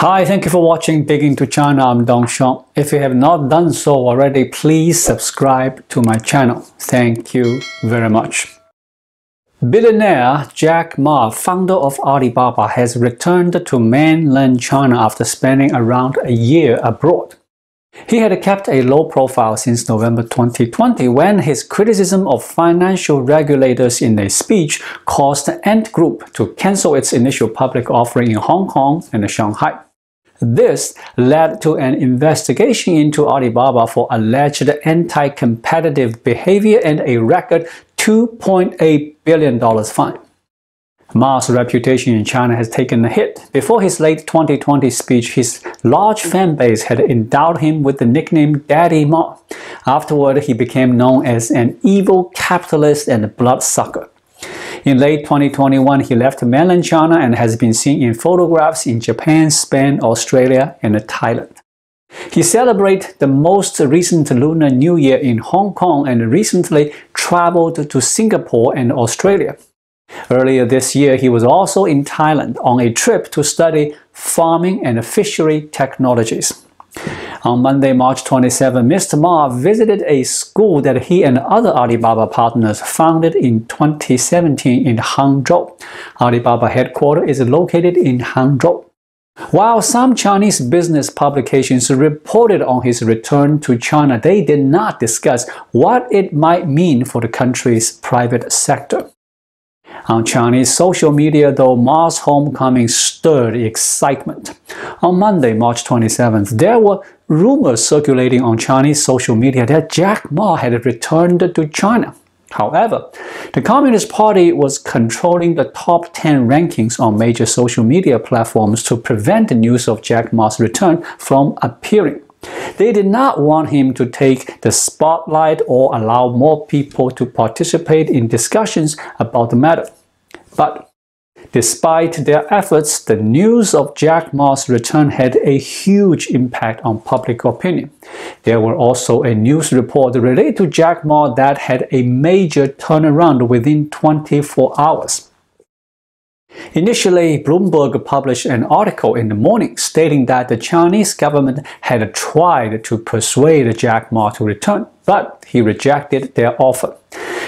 Hi, thank you for watching Dig Into China. I'm Dong Xiong. If you have not done so already, please subscribe to my channel. Thank you very much. Billionaire Jack Ma, founder of Alibaba, has returned to mainland China after spending around a year abroad. He had kept a low profile since November 2020 when his criticism of financial regulators in a speech caused Ant Group to cancel its initial public offering in Hong Kong and Shanghai. This led to an investigation into Alibaba for alleged anti-competitive behavior and a record $2.8 billion fine. Ma's reputation in China has taken a hit. Before his late 2020 speech, his large fan base had endowed him with the nickname Daddy Ma. Afterward, he became known as an evil capitalist and bloodsucker. In late 2021, he left mainland China and has been seen in photographs in Japan, Spain, Australia, and Thailand. He celebrated the most recent Lunar New Year in Hong Kong and recently traveled to Singapore and Australia. Earlier this year, he was also in Thailand on a trip to study farming and fishery technologies. On Monday, March 27, Mr. Ma visited a school that he and other Alibaba partners founded in 2017 in Hangzhou. Alibaba headquarters is located in Hangzhou. While some Chinese business publications reported on his return to China, they did not discuss what it might mean for the country's private sector. On Chinese social media, though, Ma's homecoming stirred excitement. On Monday, March 27th, there were rumors circulating on Chinese social media that Jack Ma had returned to China. However, the Communist Party was controlling the top 10 rankings on major social media platforms to prevent the news of Jack Ma's return from appearing. They did not want him to take the spotlight or allow more people to participate in discussions about the matter. But despite their efforts, the news of Jack Ma's return had a huge impact on public opinion. There were also a news report related to Jack Ma that had a major turnaround within 24 hours. Initially, Bloomberg published an article in the morning stating that the Chinese government had tried to persuade Jack Ma to return, but he rejected their offer.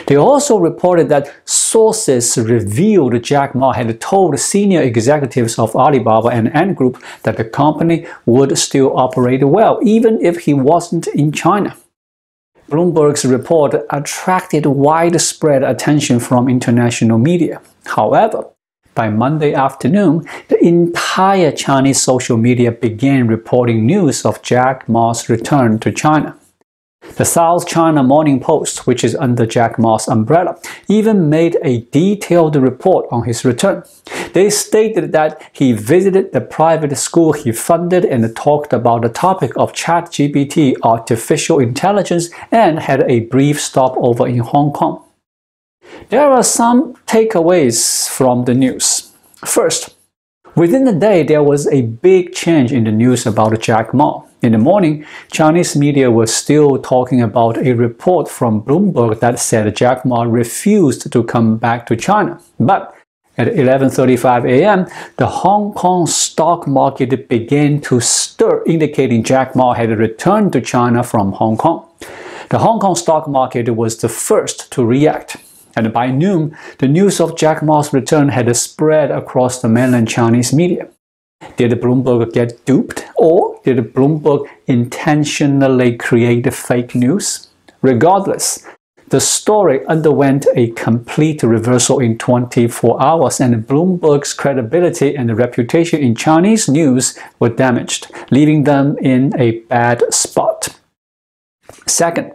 They also reported that sources revealed Jack Ma had told senior executives of Alibaba and Ant Group that the company would still operate well, even if he wasn't in China. Bloomberg's report attracted widespread attention from international media. However, by Monday afternoon, the entire Chinese social media began reporting news of Jack Ma's return to China. The South China Morning Post, which is under Jack Ma's umbrella, even made a detailed report on his return. They stated that he visited the private school he funded and talked about the topic of ChatGPT, artificial intelligence, and had a brief stopover in Hong Kong. There are some takeaways from the news. First, within the day, there was a big change in the news about Jack Ma. In the morning, Chinese media were still talking about a report from Bloomberg that said Jack Ma refused to come back to China. But at 11:35 a.m., the Hong Kong stock market began to stir, indicating Jack Ma had returned to China from Hong Kong. The Hong Kong stock market was the first to react. And by noon, the news of Jack Ma's return had spread across the mainland Chinese media. Did Bloomberg get duped, or did Bloomberg intentionally create fake news? Regardless, the story underwent a complete reversal in 24 hours, and Bloomberg's credibility and reputation in Chinese news were damaged, leaving them in a bad spot. Second,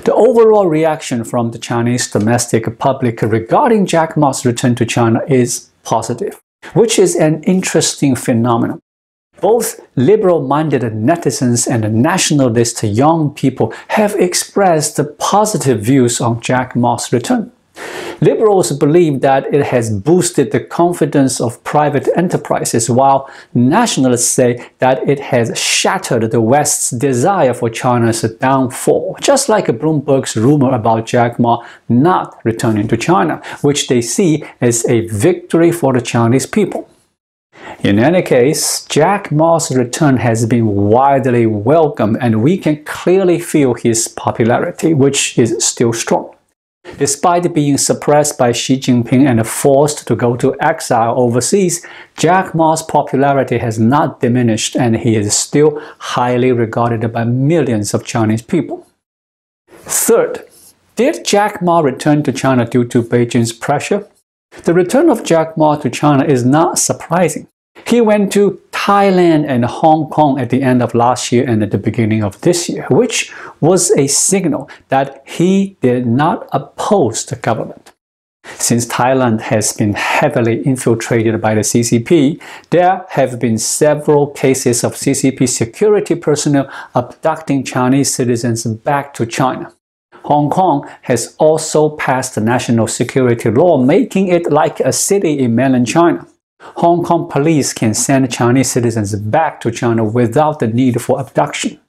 the overall reaction from the Chinese domestic public regarding Jack Ma's return to China is positive, which is an interesting phenomenon. Both liberal-minded netizens and nationalist young people have expressed positive views on Jack Ma's return. Liberals believe that it has boosted the confidence of private enterprises, while nationalists say that it has shattered the West's desire for China's downfall, just like Bloomberg's rumor about Jack Ma not returning to China, which they see as a victory for the Chinese people. In any case, Jack Ma's return has been widely welcomed, and we can clearly feel his popularity, which is still strong. Despite being suppressed by Xi Jinping and forced to go to exile overseas, Jack Ma's popularity has not diminished, and he is still highly regarded by millions of Chinese people. Third, did Jack Ma return to China due to Beijing's pressure? The return of Jack Ma to China is not surprising. He went to Thailand and Hong Kong at the end of last year and at the beginning of this year, which was a signal that he did not oppose the government. Since Thailand has been heavily infiltrated by the CCP, there have been several cases of CCP security personnel abducting Chinese citizens back to China. Hong Kong has also passed a national security law, making it like a city in mainland China. Hong Kong police can send Chinese citizens back to China without the need for abduction.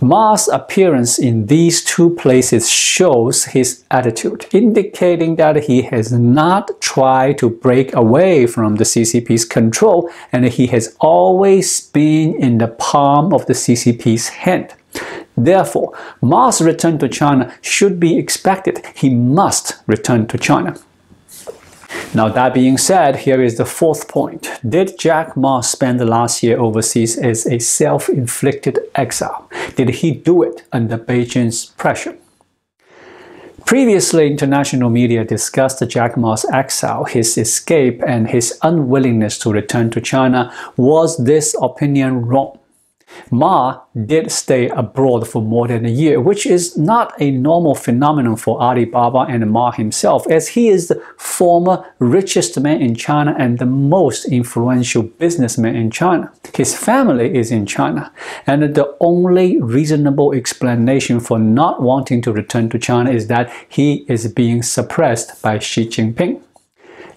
Ma's appearance in these two places shows his attitude, indicating that he has not tried to break away from the CCP's control, and he has always been in the palm of the CCP's hand. Therefore, Ma's return to China should be expected. He must return to China. Now, that being said, here is the fourth point. Did Jack Ma spend the last year overseas as a self-inflicted exile? Did he do it under Beijing's pressure? Previously, international media discussed Jack Ma's exile, his escape, and his unwillingness to return to China. Was this opinion wrong? Ma did stay abroad for more than a year, which is not a normal phenomenon for Alibaba and Ma himself, as he is the former richest man in China and the most influential businessman in China. His family is in China, and the only reasonable explanation for not wanting to return to China is that he is being suppressed by Xi Jinping.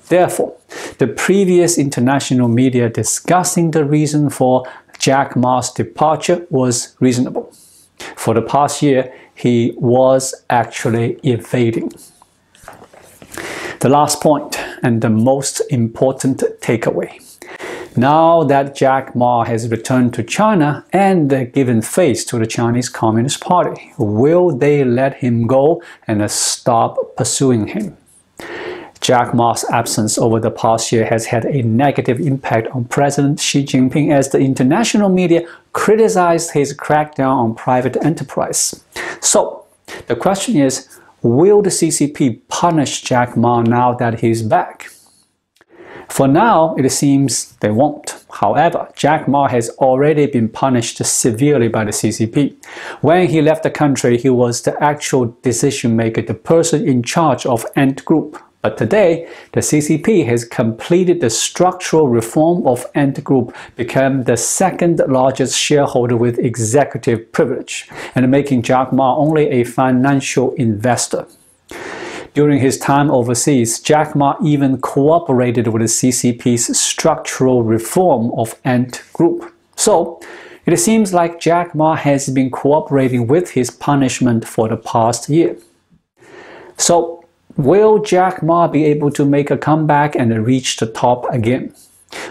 Therefore, the previous international media discussing the reason for Jack Ma's departure was reasonable. For the past year, he was actually evading. The last point and the most important takeaway. Now that Jack Ma has returned to China and given face to the Chinese Communist Party, will they let him go and stop pursuing him? Jack Ma's absence over the past year has had a negative impact on President Xi Jinping as the international media criticized his crackdown on private enterprise. So, the question is, will the CCP punish Jack Ma now that he's back? For now, it seems they won't. However, Jack Ma has already been punished severely by the CCP. When he left the country, he was the actual decision maker, the person in charge of Ant Group. But today, the CCP has completed the structural reform of Ant Group, become the second largest shareholder with executive privilege, and making Jack Ma only a financial investor. During his time overseas, Jack Ma even cooperated with the CCP's structural reform of Ant Group. So, it seems like Jack Ma has been cooperating with his punishment for the past year. So, will Jack Ma be able to make a comeback and reach the top again?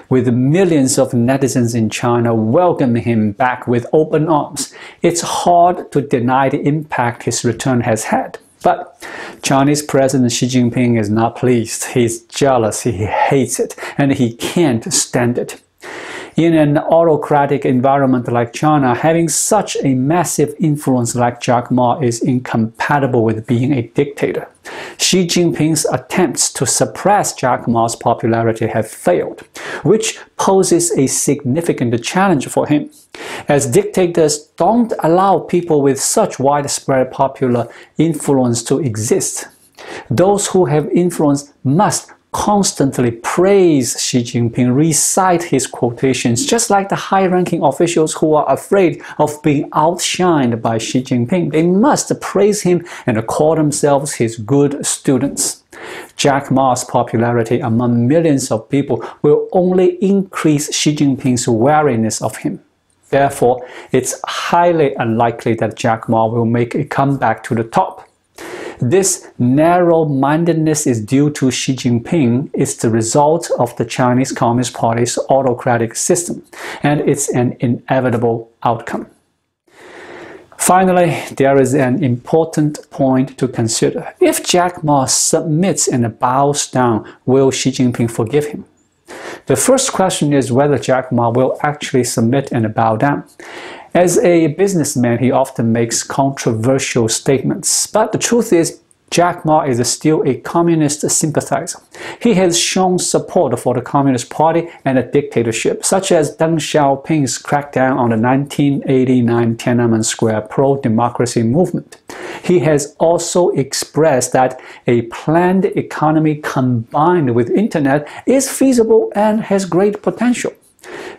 With millions of netizens in China welcoming him back with open arms, it's hard to deny the impact his return has had. But Chinese President Xi Jinping is not pleased. He's jealous, he hates it, and he can't stand it. In an autocratic environment like China, having such a massive influence like Jack Ma is incompatible with being a dictator. Xi Jinping's attempts to suppress Jack Ma's popularity have failed, which poses a significant challenge for him, as dictators don't allow people with such widespread popular influence to exist. Those who have influence must constantly praise Xi Jinping, recite his quotations, just like the high-ranking officials who are afraid of being outshined by Xi Jinping. They must praise him and call themselves his good students. Jack Ma's popularity among millions of people will only increase Xi Jinping's wariness of him. Therefore, it's highly unlikely that Jack Ma will make a comeback to the top. This narrow-mindedness is due to Xi Jinping. It's the result of the Chinese Communist Party's autocratic system, and it's an inevitable outcome. Finally, there is an important point to consider. If Jack Ma submits and bows down, will Xi Jinping forgive him? The first question is whether Jack Ma will actually submit and bow down. As a businessman, he often makes controversial statements, but the truth is, Jack Ma is still a communist sympathizer. He has shown support for the Communist Party and a dictatorship, such as Deng Xiaoping's crackdown on the 1989 Tiananmen Square pro-democracy movement. He has also expressed that a planned economy combined with internet is feasible and has great potential.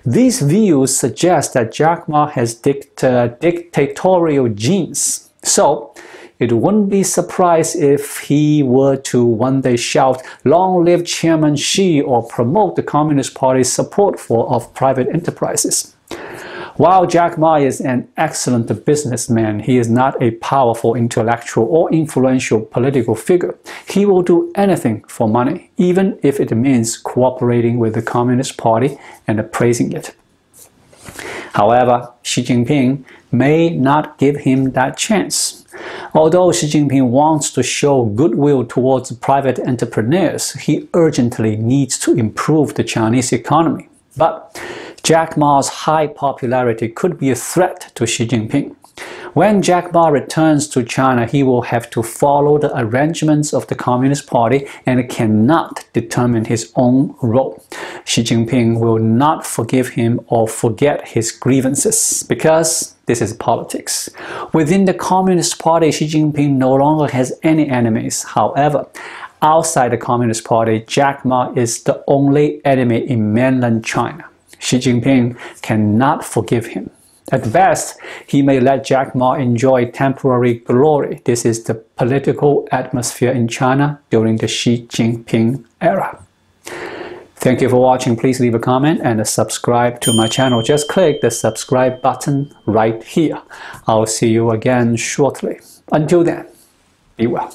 These views suggest that Jack Ma has dictatorial genes. So, it wouldn't be surprised if he were to one day shout, "Long live Chairman Xi," or promote the Communist Party's support of private enterprises. While Jack Ma is an excellent businessman, he is not a powerful intellectual or influential political figure. He will do anything for money, even if it means cooperating with the Communist Party and praising it. However, Xi Jinping may not give him that chance. Although Xi Jinping wants to show goodwill towards private entrepreneurs, he urgently needs to improve the Chinese economy. But Jack Ma's high popularity could be a threat to Xi Jinping. When Jack Ma returns to China, he will have to follow the arrangements of the Communist Party and cannot determine his own role. Xi Jinping will not forgive him or forget his grievances, because this is politics. Within the Communist Party, Xi Jinping no longer has any enemies. However, outside the Communist Party, Jack Ma is the only enemy in mainland China. Xi Jinping cannot forgive him. At best, he may let Jack Ma enjoy temporary glory. This is the political atmosphere in China during the Xi Jinping era. Thank you for watching. Please leave a comment and subscribe to my channel. Just click the subscribe button right here. I'll see you again shortly. Until then, be well.